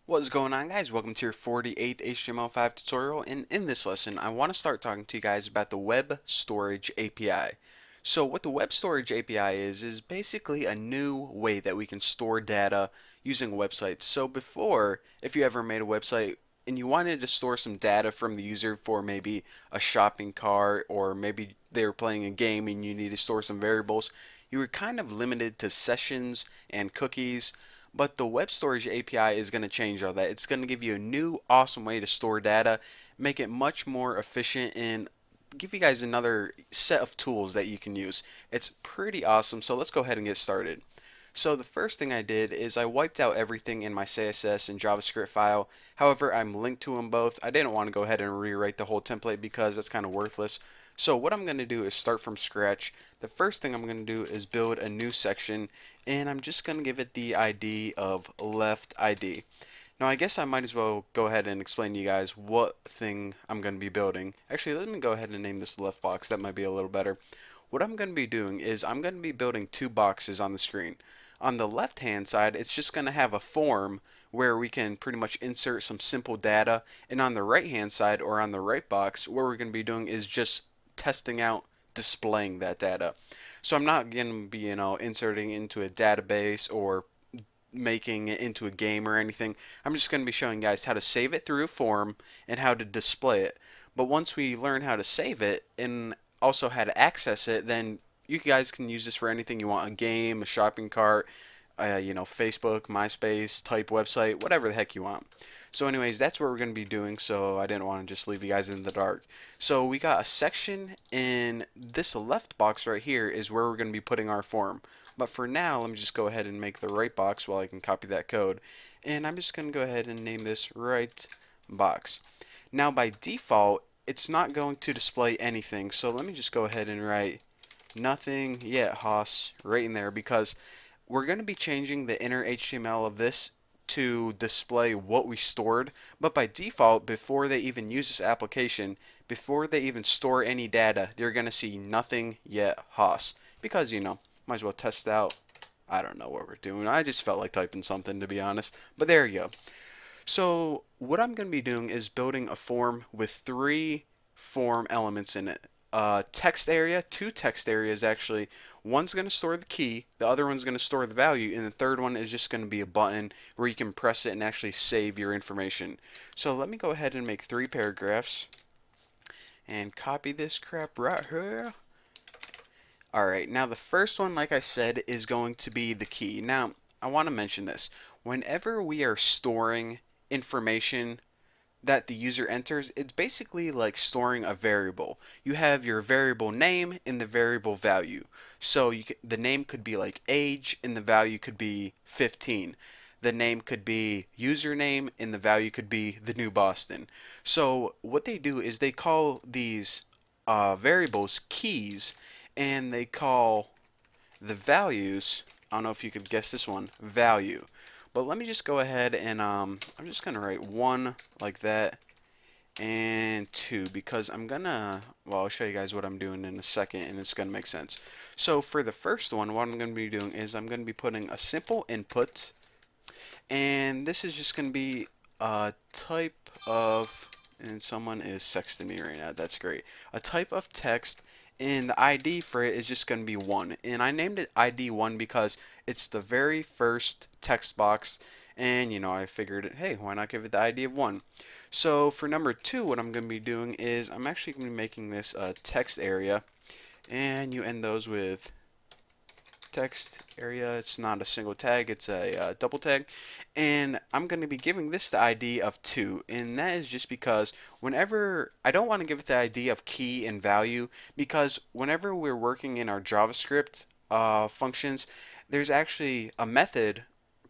What's going on, guys? Welcome to your 48th HTML5 tutorial, and in this lesson I want to start talking to you guys about the Web Storage API. So what the Web Storage API is basically a new way that we can store data using websites. So before, if you ever made a website and you wanted to store some data from the user for maybe a shopping cart, or maybe they were playing a game and you need to store some variables, you were kind of limited to sessions and cookies. But the web storage API is going to change all that. It's going to give you a new awesome way to store data, make it much more efficient, and give you guys another set of tools that you can use. It's pretty awesome, so let's go ahead and get started. So the first thing I did is I wiped out everything in my CSS and JavaScript file. However, I'm linked to them both. I didn't want to go ahead and rewrite the whole template because that's kind of worthless. So what I'm going to do is start from scratch. The first thing I'm going to do is build a new section, and I'm just going to give it the ID of left ID. Now I guess I might as well go ahead and explain to you guys what thing I'm going to be building. Actually, let me go ahead and name this left box. That might be a little better. What I'm going to be doing is I'm going to be building two boxes on the screen. On the left hand side, it's just going to have a form where we can pretty much insert some simple data, and on the right hand side, or on the right box, what we're going to be doing is just testing out displaying that data. So I'm not going to be, inserting into a database or making it into a game or anything. I'm just going to be showing guys how to save it through a form and how to display it. But once we learn how to save it and also how to access it, then you guys can use this for anything you want: a game, a shopping cart, Facebook, MySpace type website, whatever the heck you want. So anyways, that's what we're going to be doing, so I didn't want to just leave you guys in the dark. So we got a section in this left box right here is where we're going to be putting our form. But for now, let me just go ahead and make the right box while I can copy that code. And I'm just going to go ahead and name this right box. Now by default, it's not going to display anything, so let me just go ahead and write nothing yet Haas right in there, because we're going to be changing the inner HTML of this to display what we stored. But by default, before they even use this application, before they even store any data, they're going to see nothing yet Haas, because might as well test out. I don't know what we're doing. I just felt like typing something, to be honest. But there you go. So what I'm going to be doing is building a form with three form elements in it. Text area, two text areas actually. One's going to store the key, the other one's going to store the value, and the third one is just going to be a button where you can press it and actually save your information. So let me go ahead and make three paragraphs and copy this crap right here. Alright, now the first one, like I said, is going to be the key. Now, I want to mention this. Whenever we are storing information that the user enters, it's basically like storing a variable. You have your variable name and the variable value. So the name could be like age and the value could be 15. The name could be username and the value could be the New Boston. So what they do is they call these variables keys, and they call the values, I don't know if you could guess this one, value. But let me just go ahead and I'm just going to write 1 like that, and 2, because well, I'll show you guys what I'm doing in a second and it's going to make sense. So for the first one, what I'm going to be doing is I'm going to be putting a simple input, and this is just going to be a type of, and someone is sexting me right now, that's great, a type of text, and the ID for it is just going to be 1. And I named it ID 1 because it's the very first text box, and I figured, hey, why not give it the ID of 1? So for number 2, what I'm going to be doing is I'm actually going to be making this a text area, and you end those with text area. It's not a single tag, it's a double tag, and I'm going to be giving this the ID of 2, and that is just because whenever I don't want to give it the ID of key and value, because whenever we're working in our JavaScript functions, there's actually a method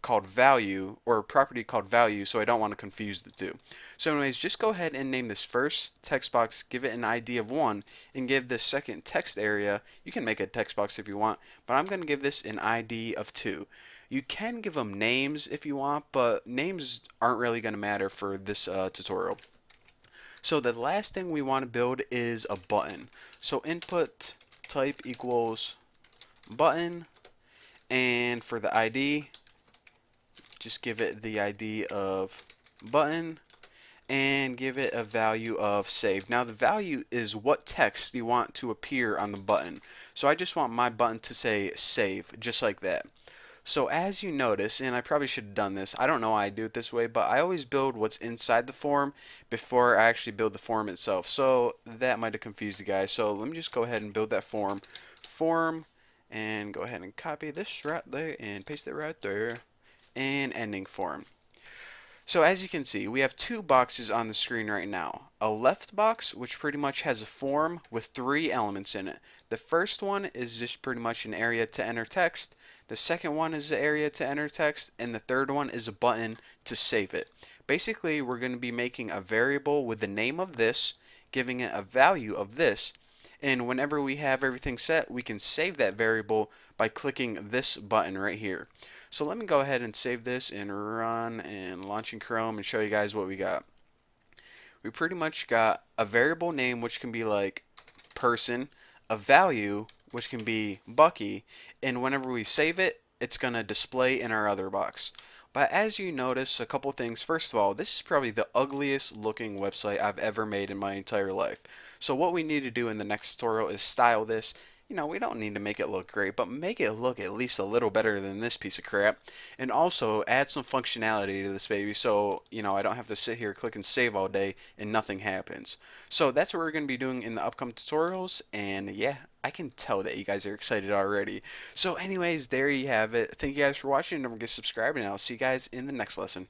called value, or a property called value, so I don't want to confuse the two. So anyways, just go ahead and name this first text box, give it an ID of 1, and give this second text area, you can make a text box if you want, but I'm going to give this an ID of 2. You can give them names if you want, but names aren't really going to matter for this tutorial. So the last thing we want to build is a button. So input type equals button, and for the ID, just give it the ID of button and give it a value of save. Now the value is what text you want to appear on the button. So I just want my button to say save, just like that. So as you notice, and I probably should have done this, I don't know why I do it this way, but I always build what's inside the form before I actually build the form itself. So that might have confused you guys. So let me just go ahead and build that form, and go ahead and copy this right there and paste it right there, and ending form. So as you can see, we have two boxes on the screen right now. A left box, which pretty much has a form with 3 elements in it. The first one is just pretty much an area to enter text. The second one is an area to enter text. And the third one is a button to save it. Basically, we're going to be making a variable with the name of this, giving it a value of this. And whenever we have everything set, we can save that variable by clicking this button right here. So let me go ahead and save this and run and launch in Chrome and show you guys what we got. We pretty much got a variable name, which can be like person, a value, which can be Bucky, and whenever we save it, it's going to display in our other box. But as you notice, a couple things. First of all, this is probably the ugliest looking website I've ever made in my entire life. So what we need to do in the next tutorial is style this. We don't need to make it look great, but make it look at least a little better than this piece of crap. And also add some functionality to this baby so, I don't have to sit here click and save all day and nothing happens. So that's what we're going to be doing in the upcoming tutorials, and yeah, I can tell that you guys are excited already. So anyways, there you have it. Thank you guys for watching. Don't forget to subscribe, and I'll see you guys in the next lesson.